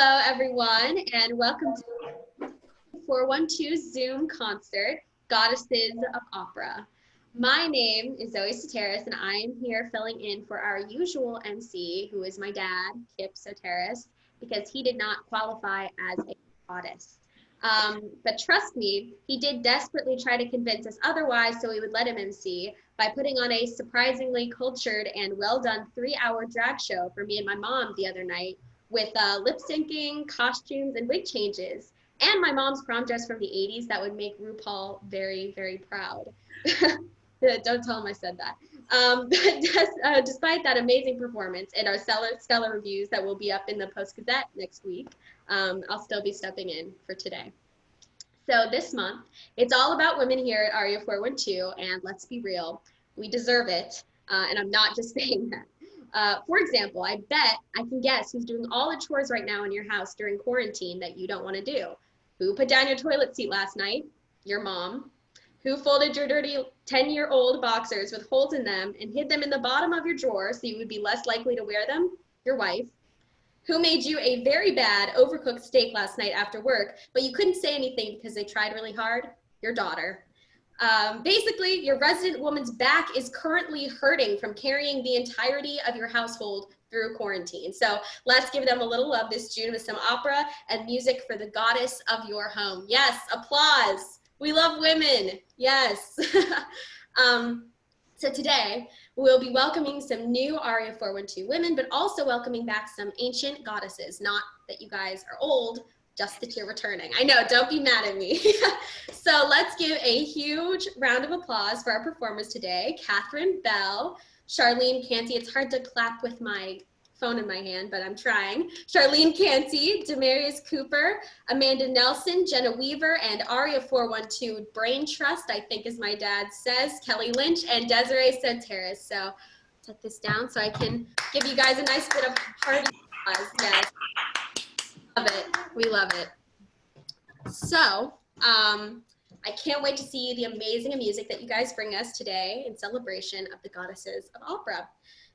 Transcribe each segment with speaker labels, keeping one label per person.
Speaker 1: Hello, everyone, and welcome to 412 Zoom concert, Goddesses of Opera. My name is Zoe Soteris, and I am here filling in for our usual MC, who is my dad, Kip Soteris, because he did not qualify as a goddess. But trust me, he did desperately try to convince us otherwise so we would let him MC by putting on a surprisingly cultured and well-done 3-hour drag show for me and my mom the other night with lip syncing, costumes, and wig changes, and my mom's prom dress from the 80s that would make RuPaul very, very proud. Don't tell him I said that. Despite that amazing performance and our stellar reviews that will be up in the Post-Gazette next week, I'll still be stepping in for today. So this month, it's all about women here at Aria412, and let's be real, we deserve it, and I'm not just saying that. For example, I bet I can guess who's doing all the chores right now in your house during quarantine that you don't want to do. Who put down your toilet seat last night? Your mom. Who folded your dirty 10-year-old boxers with holes in them and hid them in the bottom of your drawer so you would be less likely to wear them? Your wife. Who made you a very bad overcooked steak last night after work, but you couldn't say anything because they tried really hard? Your daughter. Basically, your resident woman's back is currently hurting from carrying the entirety of your household through quarantine. So let's give them a little love this June with some opera and music for the goddess of your home. Yes, applause. We love women. Yes. So today, we'll be welcoming some new Aria412 women, but also welcoming back some ancient goddesses. Not that you guys are old, just that you're returning. I know, don't be mad at me. So let's give a huge round of applause for our performers today. Catherine Bell, Charlene Canty. It's hard to clap with my phone in my hand, but I'm trying. Charlene Canty, Demarius Cooper, Amanda Nelson, Jenna Weaver, and Aria412 Brain Trust, I think as my dad says, Kelly Lynch, and Desiree Soteris. So set this down so I can give you guys a nice bit of party applause. Yes. Love it. We love it. So, I can't wait to see the amazing music that you guys bring us today in celebration of the Goddesses of Opera.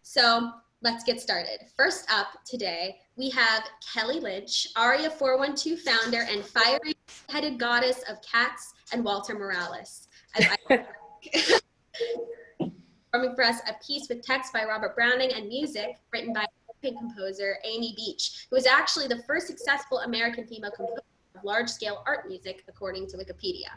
Speaker 1: So let's get started. First up today, we have Kelly Lynch, Aria412 founder and fiery headed goddess of cats and Walter Morales. Performing for us a piece with text by Robert Browning and music written by composer Amy Beach, who was actually the first successful American female composer of large-scale art music, according to Wikipedia.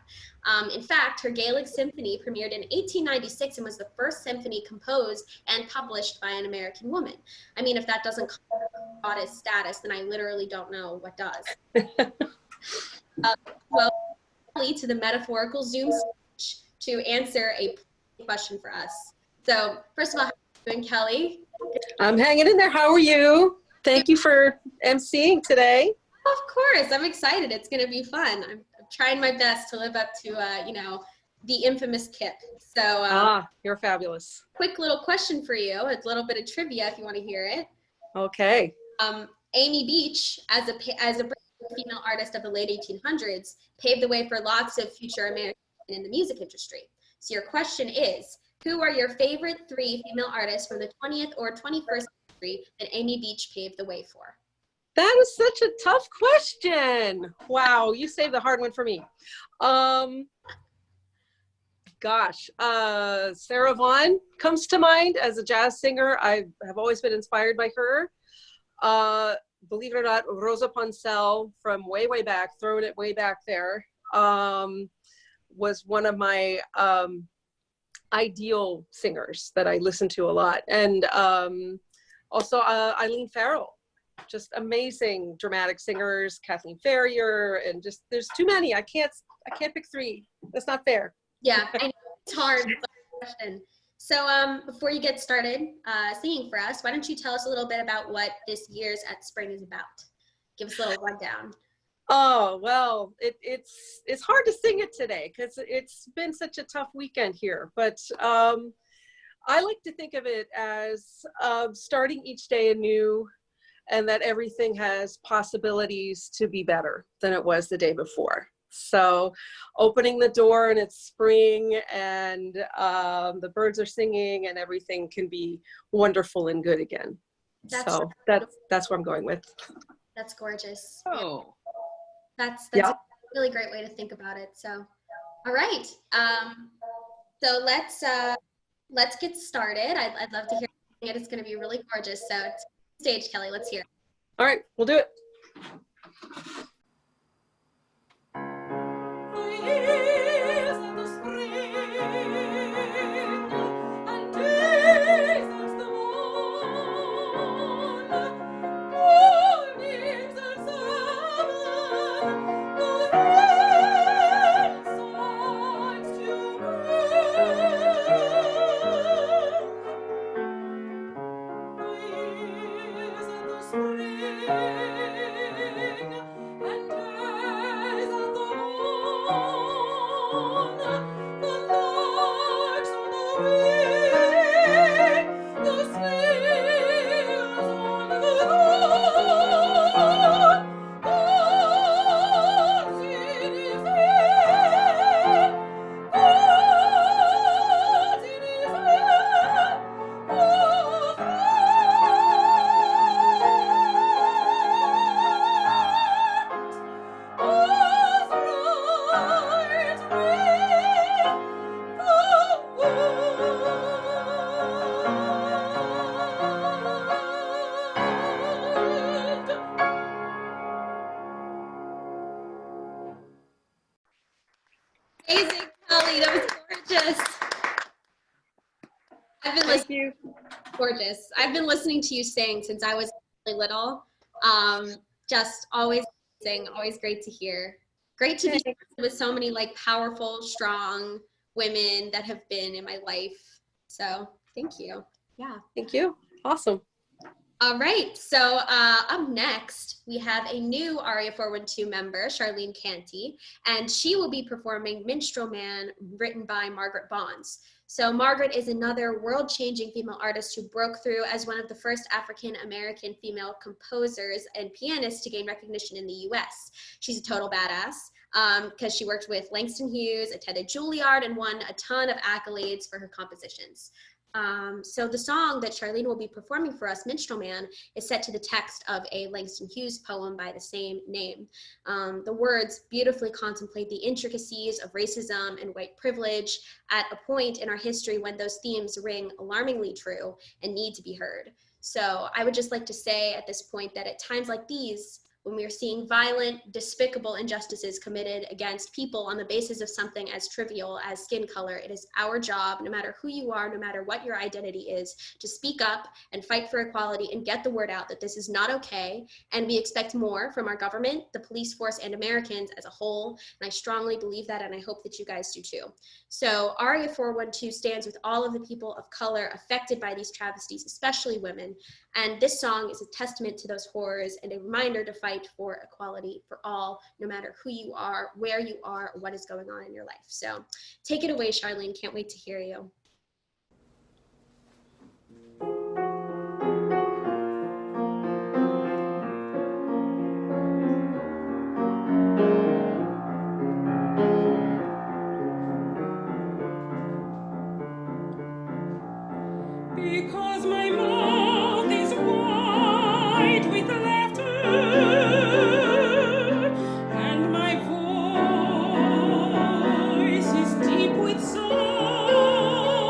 Speaker 1: In fact, her Gaelic symphony premiered in 1896 and was the first symphony composed and published by an American woman. I mean, if that doesn't call her goddess status, then I literally don't know what does. Well, to the metaphorical Zoom stage to answer a question for us. So, first of all, how are you doing, Kelly?
Speaker 2: I'm hanging in there. How are you? Thank you for emceeing today.
Speaker 1: Of course, I'm excited. It's going to be fun. I'm trying my best to live up to, you know, the infamous Kip. So,
Speaker 2: you're fabulous.
Speaker 1: Quick little question for you. A little bit of trivia if you want to hear it.
Speaker 2: Okay.
Speaker 1: Amy Beach, as a female artist of the late 1800s, paved the way for lots of future Americans in the music industry. So your question is, who are your favorite 3 female artists from the 20th or 21st century that Amy Beach paved the way for?
Speaker 2: That is such a tough question. Wow, you saved the hard one for me. Gosh, Sarah Vaughan comes to mind as a jazz singer. I have always been inspired by her. Believe it or not, Rosa Poncel from way, way back, throwing it way back there, was one of my ideal singers that I listen to a lot. And also Eileen Farrell, just amazing dramatic singers, Kathleen Ferrier, and just there's too many. I can't pick 3. That's not fair.
Speaker 1: Yeah, I know, it's hard. So before you get started singing for us, why don't you tell us a little bit about what this year's at Spring is about? Give us a little rundown.
Speaker 2: Oh, well, it's hard to sing it today because it's been such a tough weekend here. But I like to think of it as starting each day anew, and that everything has possibilities to be better than it was the day before. So opening the door and it's spring and the birds are singing and everything can be wonderful and good again. That's where I'm going with.
Speaker 1: That's gorgeous.
Speaker 2: Oh,
Speaker 1: That's
Speaker 2: yeah.
Speaker 1: a really great way to think about it. So, all right. So let's get started. I'd love to hear it. It's going to be really gorgeous. So, stage, Kelly. Let's hear it.
Speaker 2: All right, we'll do it.
Speaker 1: Amazing, Kelly. That was gorgeous.
Speaker 2: Thank you.
Speaker 1: Gorgeous. I've been listening to you sing since I was really little. Just always amazing, always great to hear. Great to be with so many like powerful, strong women that have been in my life. So thank you. Yeah.
Speaker 2: Thank you. Awesome.
Speaker 1: All right, so up next, we have a new Aria412 member, Charlene Canty, and she will be performing Minstrel Man, written by Margaret Bonds. So Margaret is another world-changing female artist who broke through as one of the first African-American female composers and pianists to gain recognition in the US. She's a total badass because she worked with Langston Hughes, attended Juilliard, and won a ton of accolades for her compositions. So the song that Charlene will be performing for us, Minstrel Man, is set to the text of a Langston Hughes poem by the same name. The words beautifully contemplate the intricacies of racism and white privilege at a point in our history when those themes ring alarmingly true and need to be heard. So I would just like to say at this point that at times like these, when we are seeing violent, despicable injustices committed against people on the basis of something as trivial as skin color, it is our job, no matter who you are, no matter what your identity is, to speak up and fight for equality and get the word out that this is not okay. And we expect more from our government, the police force, and Americans as a whole. And I strongly believe that, and I hope that you guys do too. So Aria412 stands with all of the people of color affected by these travesties, especially women. And this song is a testament to those horrors and a reminder to fight for equality for all, no matter who you are, where you are, or what is going on in your life. So take it away, Charlene. Can't wait to hear you.
Speaker 3: Because my mouth is white with laughter, and my voice is deep with sorrow.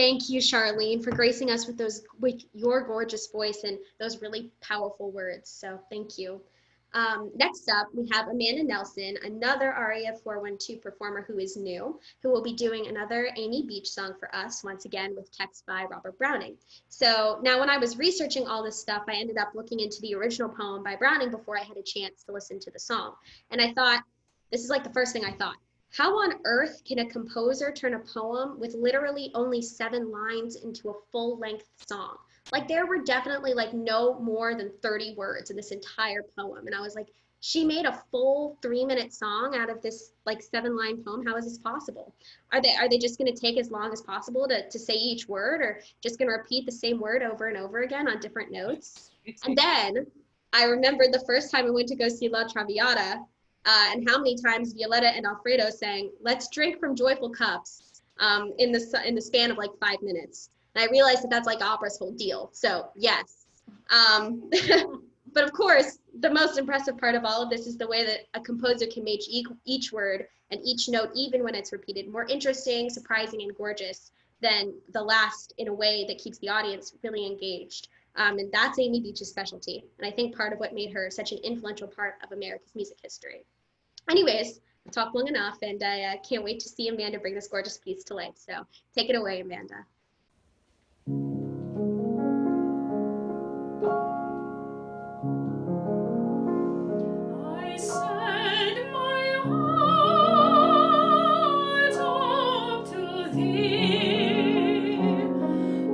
Speaker 1: Thank you, Charlene, for gracing us with your gorgeous voice and those really powerful words. So thank you. Next up, we have Amanda Nelson, another Aria412 performer who is new, who will be doing another Amy Beach song for us, once again with text by Robert Browning. So now when I was researching all this stuff, I ended up looking into the original poem by Browning before I had a chance to listen to the song. And I thought, this is like the first thing I thought. How on earth can a composer turn a poem with literally only 7 lines into a full-length song? Like there were definitely like no more than 30 words in this entire poem. And I was like, she made a full 3-minute song out of this like 7-line poem. How is this possible? Are they just gonna take as long as possible to say each word, or just gonna repeat the same word over and over again on different notes? And then I remembered the first time I went to go see La Traviata, and how many times Violetta and Alfredo sang, "Let's drink from joyful cups," in the span of like 5 minutes. And I realized that that's like opera's whole deal. So yes. But of course, the most impressive part of all of this is the way that a composer can make each word and each note, even when it's repeated, more interesting, surprising, and gorgeous than the last, in a way that keeps the audience really engaged. And that's Amy Beach's specialty. And I think part of what made her such an influential part of America's music history. Anyways, I've talked long enough, and I can't wait to see Amanda bring this gorgeous piece to life. So take it away, Amanda.
Speaker 3: I send my heart up to thee,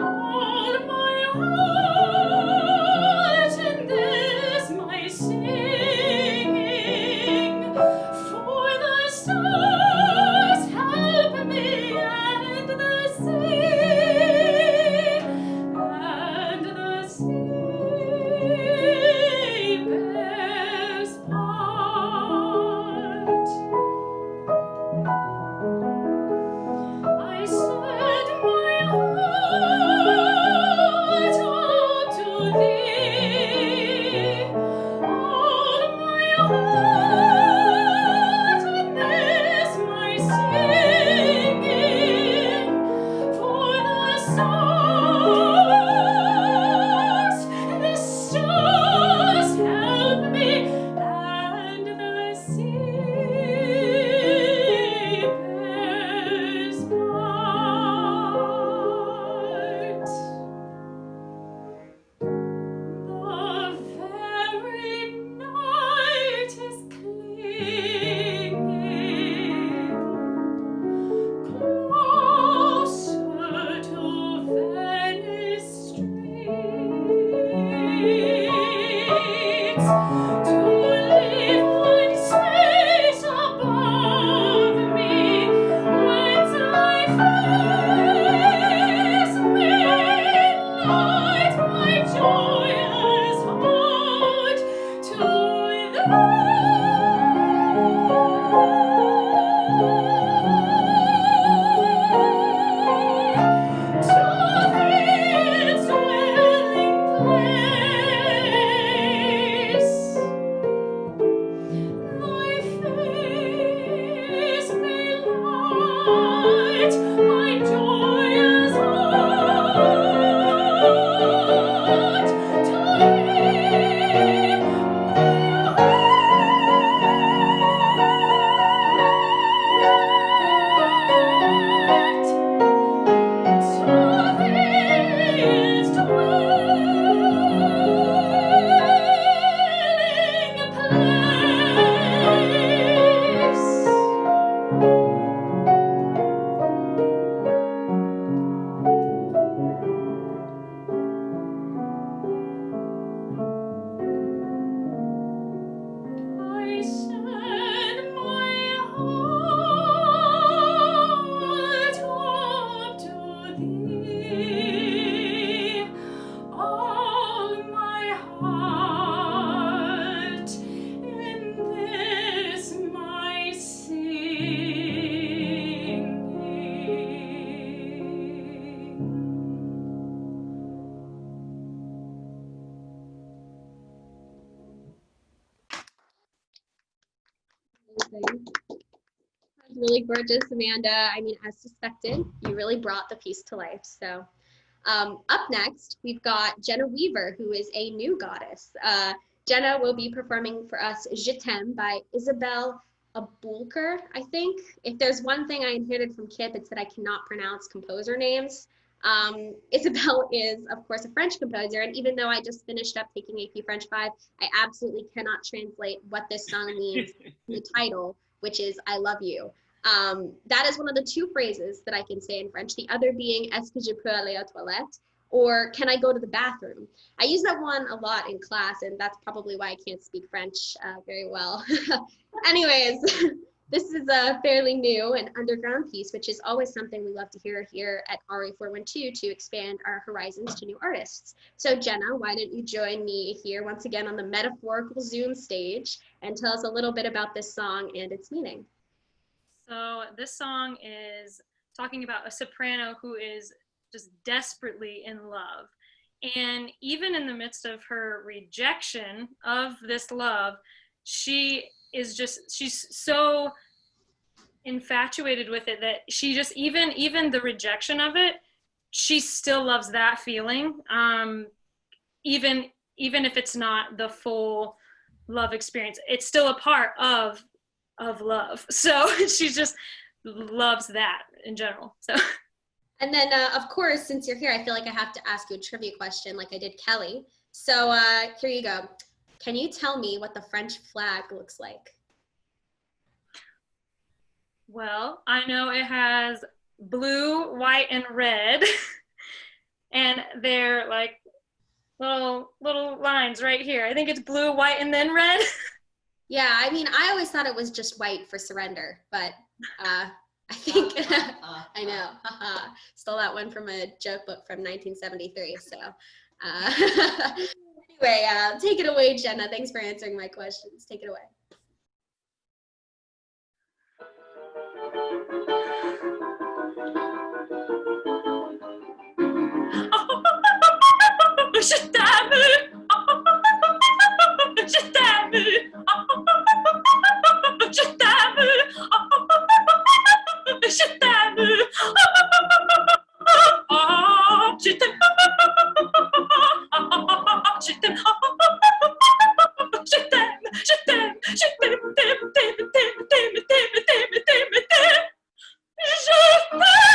Speaker 3: all my heart in this my singing, for the stars help me and the sea bears part. I set my heart up to thee, all my heart in this my singing, for the stars help me, and the sea bears part. The very night is clinging closer to Venice streets, to leave one space above me, whence thy face may light my joyous heart to its dwelling place. Thy face may light my joyous heart to thee, its dwelling place. I send my heart up to thee, all my heart in this my singing.
Speaker 1: Amazing. really gorgeous, Amanda. I mean, as suspected, you really brought the piece to life. So up next, we've got Jenna Weaver, who is a new goddess. Jenna will be performing for us Je t'aime by Isabelle Abulker, I think. If there's one thing I inherited from Kip, it's that I cannot pronounce composer names. Isabelle is, of course, a French composer, and even though I just finished up taking AP French 5, I absolutely cannot translate what this song means in the title, which is I love you. That is one of the two phrases that I can say in French, the other being est-ce que je peux aller aux toilettes, or can I go to the bathroom? I use that one a lot in class, and that's probably why I can't speak French very well. Anyways, this is a fairly new and underground piece, which is always something we love to hear here at Aria412 to expand our horizons to new artists. So Jenna, why don't you join me here once again on the metaphorical Zoom stage and tell us a little bit about this song and its meaning.
Speaker 3: So this song is talking about a soprano who is just desperately in love. And even in the midst of her rejection of this love, she's so infatuated with it that she just, even the rejection of it, she still loves that feeling. Even if it's not the full love experience, it's still a part of love. So she just loves that in general. So.
Speaker 1: And then, of course, since you're here, I feel like I have to ask you a trivia question like I did Kelly. So here you go. Can you tell me what the French flag looks like?
Speaker 3: Well, I know it has blue, white, and red. And they're like little lines right here. I think it's blue, white, and then red.
Speaker 1: Yeah, I mean, I always thought it was just white for surrender, but I think, I know, stole that one from a joke book from 1973, so. Anyway, take it away, Jenna. Thanks for answering my questions. Take it away.
Speaker 3: Je t'aime. Je t'aime. Je t'aime. Je t'aime. Je t'aime. Je t'aime. Je t'aime. Je t'aime. Je t'aime. T'aime. T'aime. T'aime. T'aime. T'aime. T'aime. T'aime. T'aime. Je t'aime.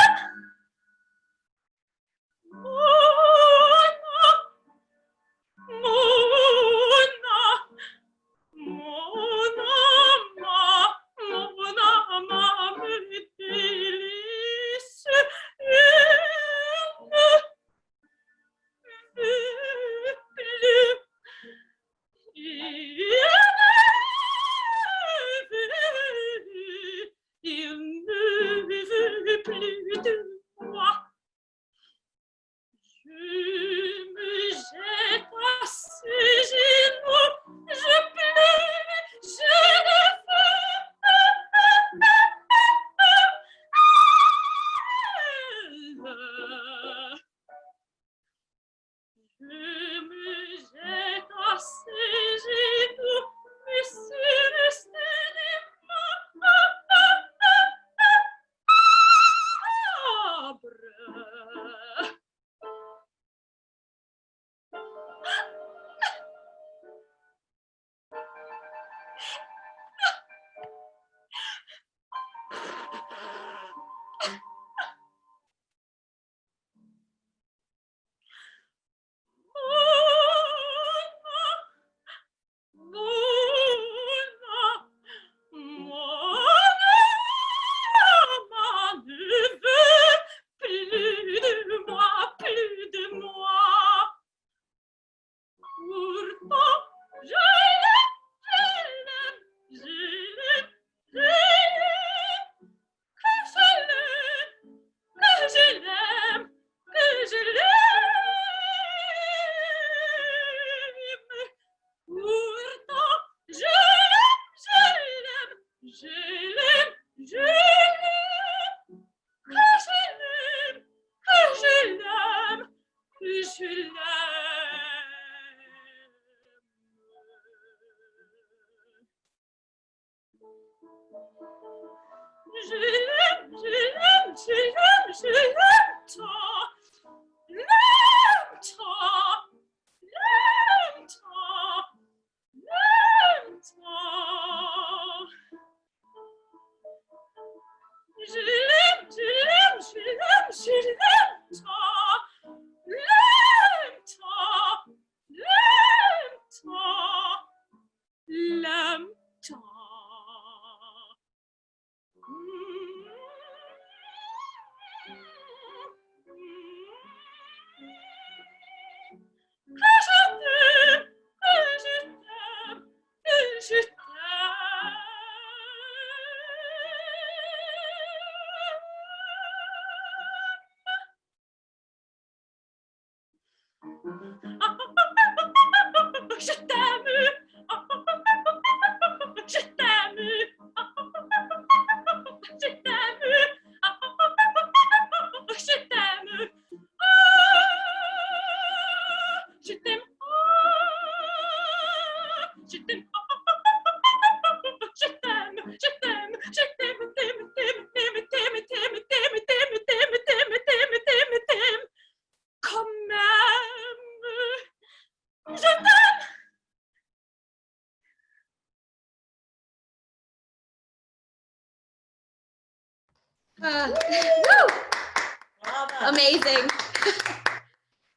Speaker 1: Amazing.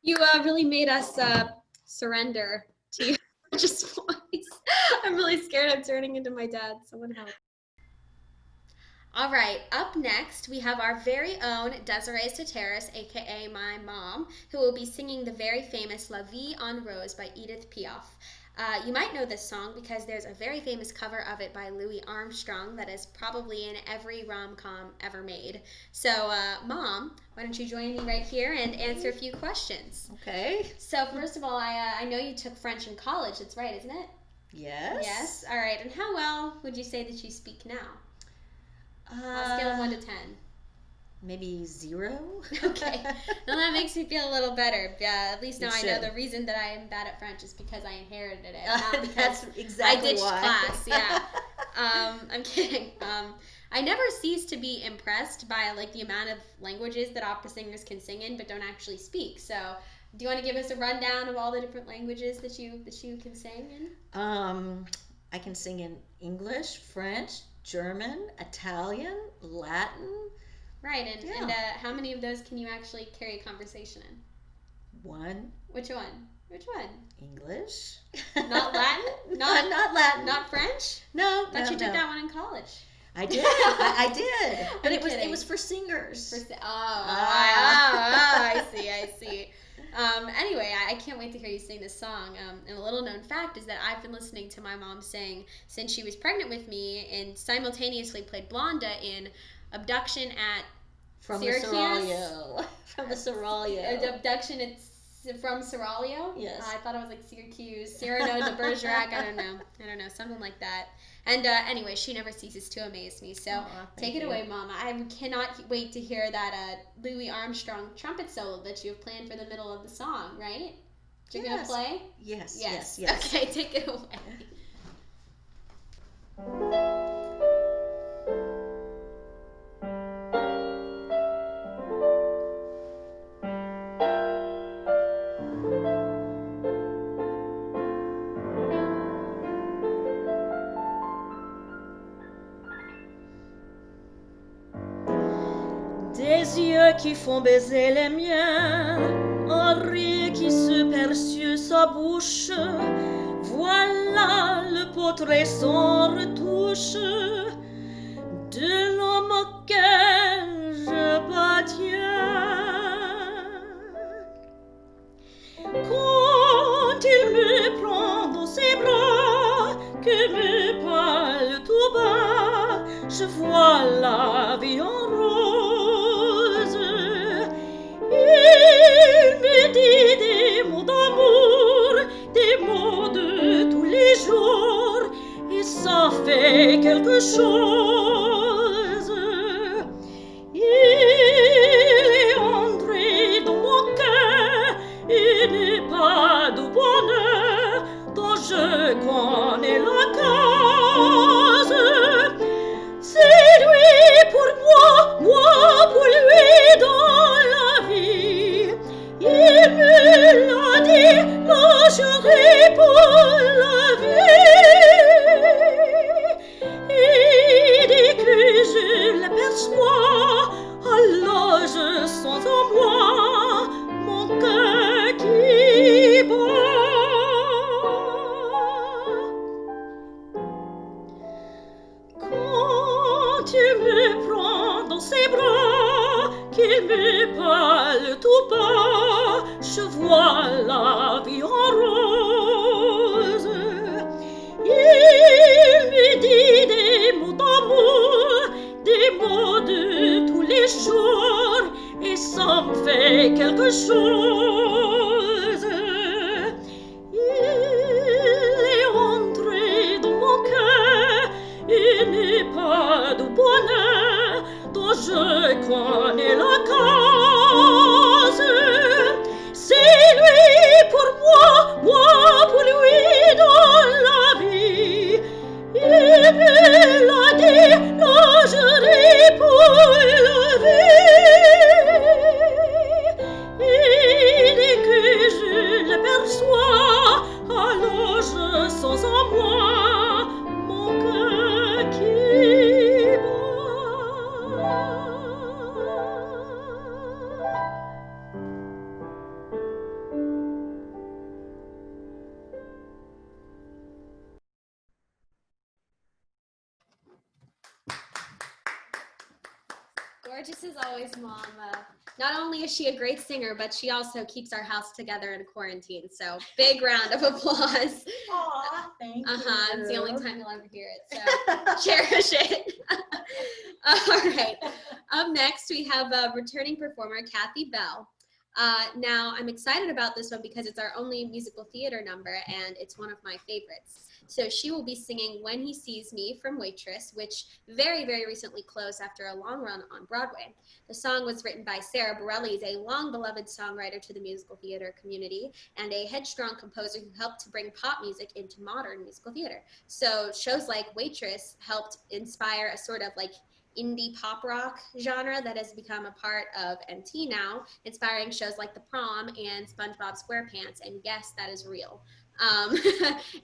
Speaker 1: You really made us surrender to your gorgeous voice. I'm really scared I'm turning into my dad. Someone help. All right, up next, we have our very own Desiree Soteris, aka my mom, who will be singing the very famous La Vie en Rose by Edith Piaf. You might know this song because there's a very famous cover of it by Louis Armstrong that is probably in every rom-com ever made. So, Mom, why don't you join me right here and answer a few questions?
Speaker 4: Okay.
Speaker 1: So, first of all, I know you took French in college. That's right, isn't it?
Speaker 4: Yes.
Speaker 1: Yes. All right. And how well would you say that you speak now? On a scale of 1 to 10.
Speaker 4: Maybe 0.
Speaker 1: Okay. Well, that makes me feel a little better. Yeah, at least now I know
Speaker 4: should.
Speaker 1: the reason that I am bad at French is because I inherited it, not because
Speaker 4: That's exactly
Speaker 1: I ditched
Speaker 4: why.
Speaker 1: class. Yeah. I'm kidding. I never cease to be impressed by like the amount of languages that opera singers can sing in but don't actually speak. So, do you want to give us a rundown of all the different languages that you can sing in?
Speaker 4: I can sing in English, French, German, Italian, Latin.
Speaker 1: Right, and
Speaker 4: Yeah.
Speaker 1: how many of those can you actually carry a conversation in?
Speaker 4: 1,
Speaker 1: Which one?
Speaker 4: English.
Speaker 1: Not Latin?
Speaker 4: Not Latin.
Speaker 1: Not French?
Speaker 4: No,
Speaker 1: But
Speaker 4: no,
Speaker 1: you took
Speaker 4: no.
Speaker 1: that one in college.
Speaker 4: I did. I did. But
Speaker 1: I'm
Speaker 4: it
Speaker 1: kidding.
Speaker 4: was for singers.
Speaker 1: I see. Anyway, I can't wait to hear you sing this song. And a little known fact is that I've been listening to my mom sing since she was pregnant with me and simultaneously played Blonda in Abduction at
Speaker 4: From
Speaker 1: Syracuse?
Speaker 4: the Seraglio. From the Seraglio.
Speaker 1: Abduction from Seraglio?
Speaker 4: Yes.
Speaker 1: I thought it was like Syracuse, Cyrano de Bergerac, I don't know, something like that. And anyway, she never ceases to amaze me. So take it away, Mama. I cannot wait to hear that Louis Armstrong trumpet solo that you have planned for the middle of the song, right? You're going to play?
Speaker 4: Yes.
Speaker 1: Okay, take it away.
Speaker 5: Des yeux qui font baiser les miens, un rire qui se perd sur sa bouche. Voilà le portrait sans retouche de l'homme auquel je m'appartiens. Quand il me prend dans ses bras, que me parle tout bas, je vois la vie en rose. Il me dit des mots d'amour, des mots de tous les jours, et ça fait quelque chose. Il est entré dans mon cœur, une part de bonheur dont je connais la cause. C'est lui pour dans ses bras, qu'il me parle tout bas, je vois la vie en rose. Il me dit des mots d'amour, des mots de tous les jours, et ça me fait quelque chose. Il est entré dans mon cœur, il n'est pas de bonheur dont je connais la cause. C'est lui pour moi, moi pour lui dans la vie. Il me l'a dit, là je ris pour le vivre. Il dit que je l'aperçois, alors je sens en moi mon cœur qui bat.
Speaker 1: Gorgeous as always, Mom. Not only is she a great singer, but she also keeps our house together in quarantine. So big round of applause.
Speaker 4: Aw, thank you.
Speaker 1: It's the only time you'll ever hear it. So cherish it. All right. Up next, we have returning performer Kathy Bell. Now, I'm excited about this one because it's our only musical theater number, and it's one of my favorites. So she will be singing When He Sees Me from Waitress, which very, very recently closed after a long run on Broadway. The song was written by Sarah Bareilles, a long-beloved songwriter to the musical theater community and a headstrong composer who helped to bring pop music into modern musical theater. So shows like Waitress helped inspire a sort of like indie pop rock genre that has become a part of MT now, inspiring shows like The Prom and SpongeBob SquarePants, and yes, that is real. And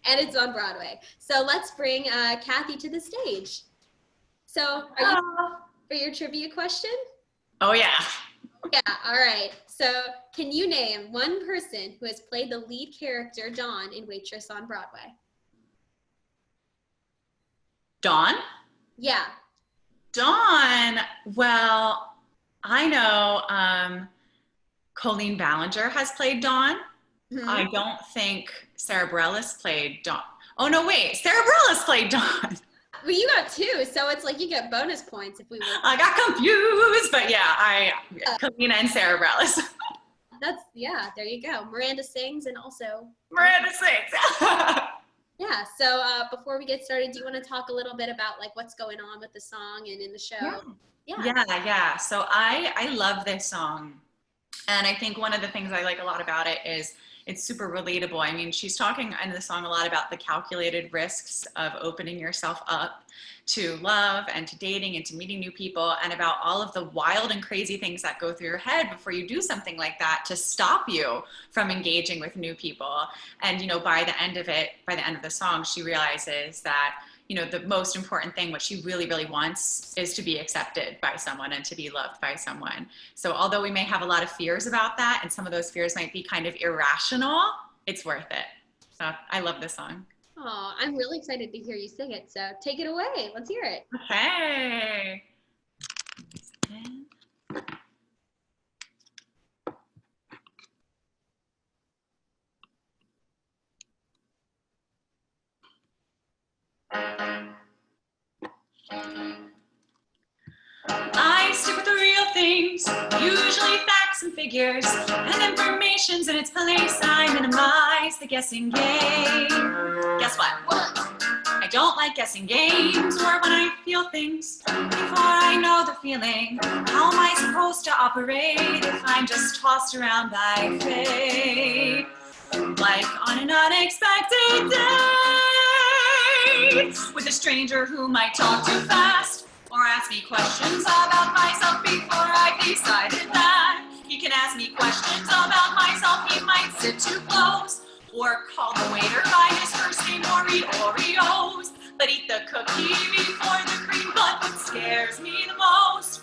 Speaker 1: it's on Broadway. So let's bring Kathy to the stage. So are you for your trivia question?
Speaker 6: Oh yeah.
Speaker 1: Yeah, all right. So can you name one person who has played the lead character Dawn in Waitress on Broadway?
Speaker 6: Dawn?
Speaker 1: Yeah.
Speaker 6: Dawn, well, I know Colleen Ballinger has played Dawn.
Speaker 1: Mm-hmm.
Speaker 6: I don't think Sarah Bareilles played Dawn. Oh no, wait, Sarah Bareilles played Dawn.
Speaker 1: Well, you got two, so it's like you get bonus points if we win.
Speaker 6: I got confused, but yeah, Colleen and Sarah Bareilles.
Speaker 1: Yeah, there you go. Miranda sings and also
Speaker 6: Miranda sings.
Speaker 1: Yeah, so before we get started, do you want to talk a little bit about like what's going on with the song and in the show?
Speaker 6: Yeah. So I love this song. And I think one of the things I like a lot about it is it's super relatable. I mean, she's talking in the song a lot about the calculated risks of opening yourself up to love and to dating and to meeting new people, and about all of the wild and crazy things that go through your head before you do something like that to stop you from engaging with new people. And, you know, by the end of the song, she realizes that, you know, the most important thing, what she really, really wants, is to be accepted by someone and to be loved by someone. So although we may have a lot of fears about that, and some of those fears might be kind of irrational, it's worth it. So I love this song.
Speaker 1: Oh, I'm really excited to hear you sing it. So take it away. Let's hear it.
Speaker 6: Okay. I stick with the real things, usually facts and figures, and information's in its place. I minimize the guessing game. Guess what? I don't like guessing games, or when I feel things before I know the feeling. How am I supposed to operate if I'm just tossed around by fate? Like on an unexpected day with a stranger who might talk too fast, or ask me questions about myself before I've decided that. He can ask me questions about myself, he might sit too close, or call the waiter by his first name, or eat Oreos, but eat the cookie before the cream. But what scares me the most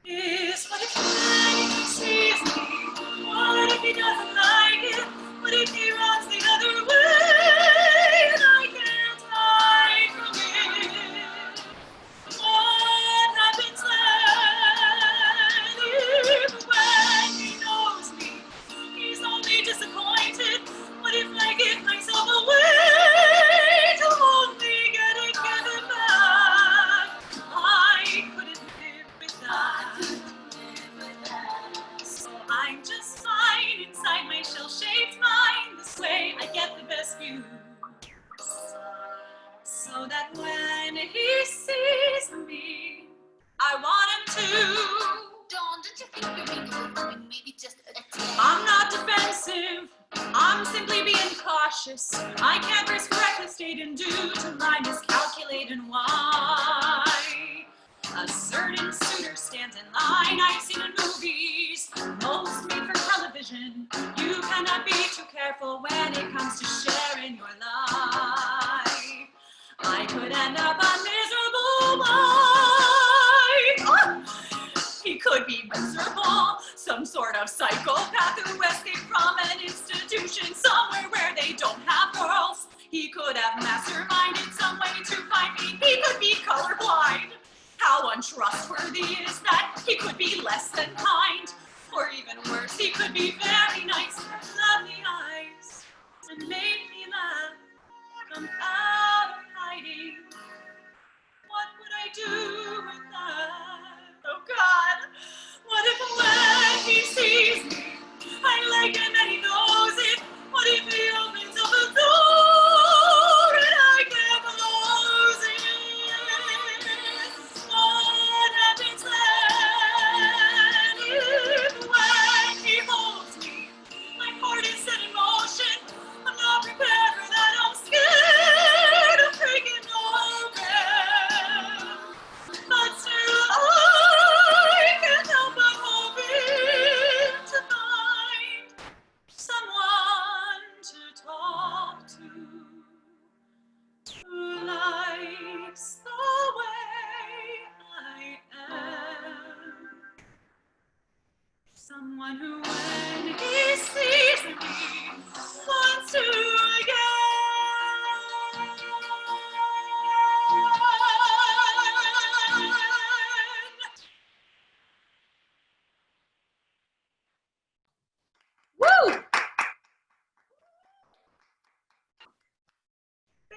Speaker 6: is what if when he sees me, what if he doesn't like it, what if he runs the other way, and I can't hide from it. lives. I can't risk reckless state and due to my miscalculated why. A certain suitor stands in line I've seen in movies, most made for television. You cannot be too careful when it comes to sharing your life. I could end up a miserable wife. He could be miserable, some sort of psychopath who escaped from an institution somewhere where they don't have girls. He could have masterminded some way to find me. He could be colorblind. How untrustworthy is that? He could be less than kind. Or even worse, he could be very nice, lovely eyes, and make me laugh. Come out of hiding. What would I do with that? Oh God, what if when he sees me, I like him and he knows it? What if he opens up a door and I can't close it? What happens then? If when he holds me, my heart is set in motion, I'm not prepared for that, I'm scared of breaking open. But still I can't help but hoping to find someone to talk to who likes the way I am. Someone who, when he sees me, wants to again.
Speaker 1: Woo!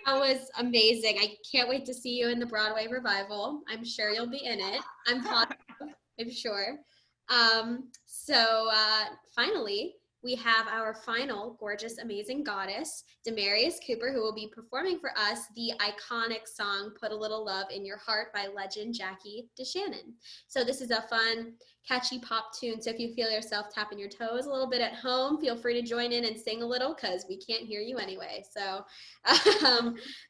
Speaker 1: That was amazing. I can't wait to see you in the Broadway revival. I'm sure you'll be in it. I'm positive, I'm sure. Finally, we have our final gorgeous, amazing goddess, Demarius Cooper, who will be performing for us the iconic song, Put a Little Love in Your Heart by legend Jackie DeShannon. So this is a fun, catchy pop tune. So if you feel yourself tapping your toes a little bit at home, feel free to join in and sing a little because we can't hear you anyway. So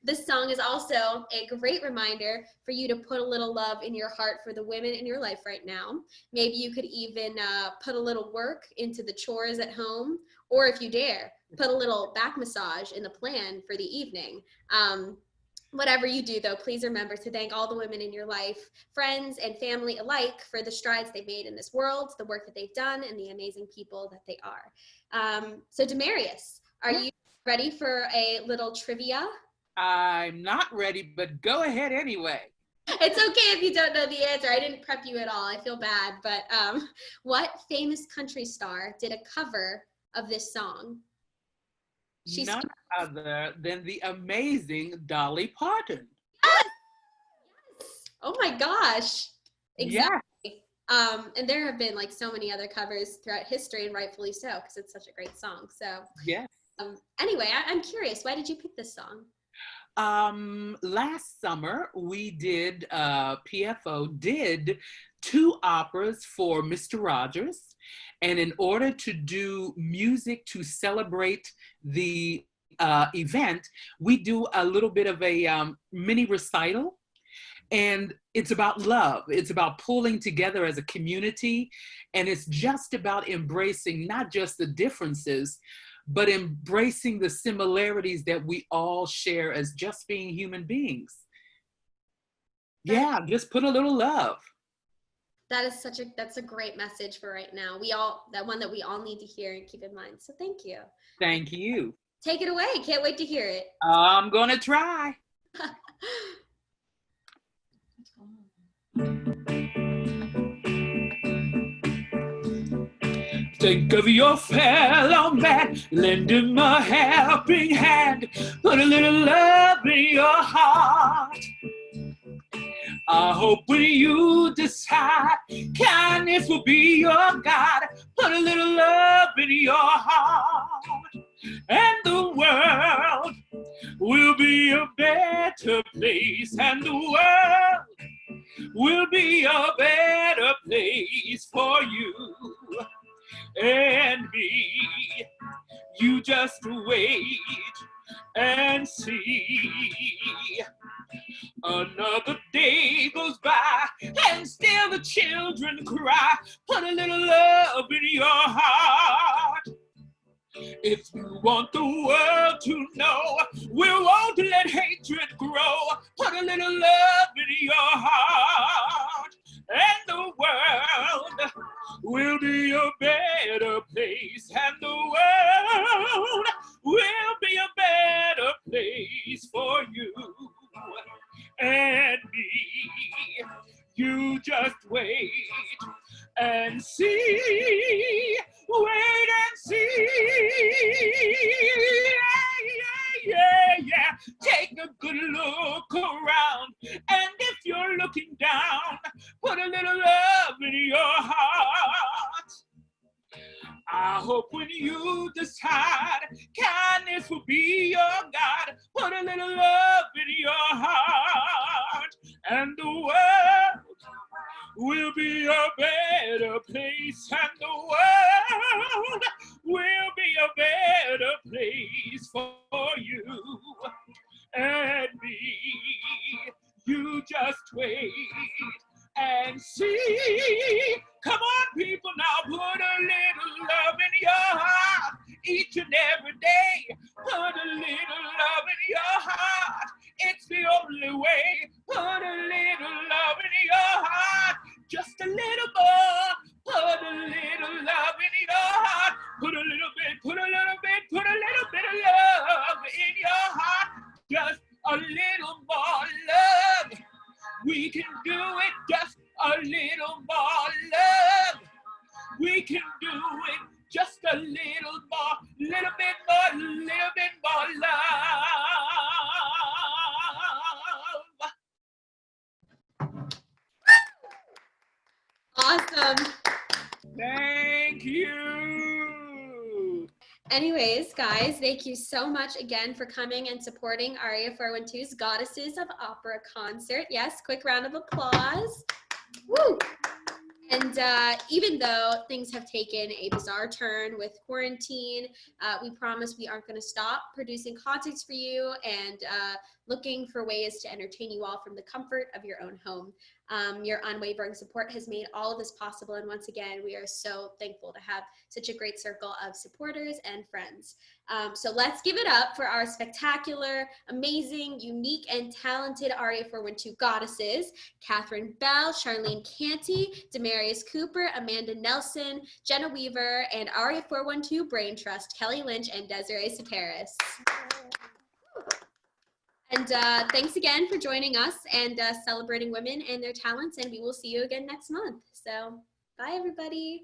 Speaker 1: this song is also a great reminder for you to put a little love in your heart for the women in your life right now. Maybe you could even put a little work into the chores at home, or if you dare, put a little back massage in the plan for the evening. Whatever you do, though, please remember to thank all the women in your life, friends and family alike, for the strides they've made in this world, the work that they've done, and the amazing people that they are. So, Demarius, are you ready for a little trivia?
Speaker 7: I'm not ready, but go ahead anyway.
Speaker 1: It's okay if you don't know the answer. I didn't prep you at all. I feel bad. But what famous country star did a cover of this song?
Speaker 7: None other than the amazing Dolly Parton.
Speaker 1: Yes! Oh my gosh. Exactly.
Speaker 7: Yeah.
Speaker 1: And there have been like so many other covers throughout history, and rightfully so, because it's such a great song. So
Speaker 7: yes.
Speaker 1: Anyway, I'm curious, why did you pick this song?
Speaker 7: Last summer we did, PFO did 2 operas for Mr. Rogers. And in order to do music to celebrate the event, we do a little bit of a mini recital. And it's about love. It's about pulling together as a community. And it's just about embracing not just the differences, but embracing the similarities that we all share as just being human beings. Yeah, just put a little love.
Speaker 1: That's a great message for right now. That one that we all need to hear and keep in mind. So thank you.
Speaker 7: Thank you.
Speaker 1: Take it away. Can't wait to hear it.
Speaker 7: I'm gonna try. Think of your fellow man, lend him a helping hand, put a little love in your heart. I hope when you decide kindness will be your God, put a little love in your heart, and the world will be a better place, and the world will be a better place for you and me. You just wait and see. Another day goes by and still the children cry. Put a little love in your heart. If you want the world to know, we won't let hatred grow. Put a little love in your heart, and the world will be a better place. And the world will be a better place for you and me. You just wait and see. Wait and see. Yeah. Take a good look around. And if you're looking down, put a little love in your heart. I hope when you decide kindness will be your God, put a little love in your heart, and the world will be a better place, and the world will be a better place for you and me. You just wait and see. Come on, people, now put a little love in your heart each and every day. Put a little love in your heart. It's the only way. Put a little love in your heart. Just a little more. Put a little love in your heart. Put a little bit, put a little bit, put a little bit of love in your heart. Just a little more love. We can do it, just a little more love. We can do it, just a little more, little bit more love.
Speaker 1: Awesome.
Speaker 7: Thank you.
Speaker 1: Anyways, guys, thank you so much again for coming and supporting Aria412's Goddesses of Opera concert. Yes, quick round of applause. Woo! And even though things have taken a bizarre turn with quarantine, we promise we aren't going to stop producing concerts for you and looking for ways to entertain you all from the comfort of your own home. Your unwavering support has made all of this possible, and once again, we are so thankful to have such a great circle of supporters and friends. So let's give it up for our spectacular, amazing, unique, and talented Aria412 goddesses: Catherine Bell, Charlene Canty, Demarius Cooper, Amanda Nelson, Jenna Weaver, and Aria412 Brain Trust, Kelly Lynch and Desiree Soteris. And thanks again for joining us and celebrating women and their talents, and we will see you again next month. So bye, everybody.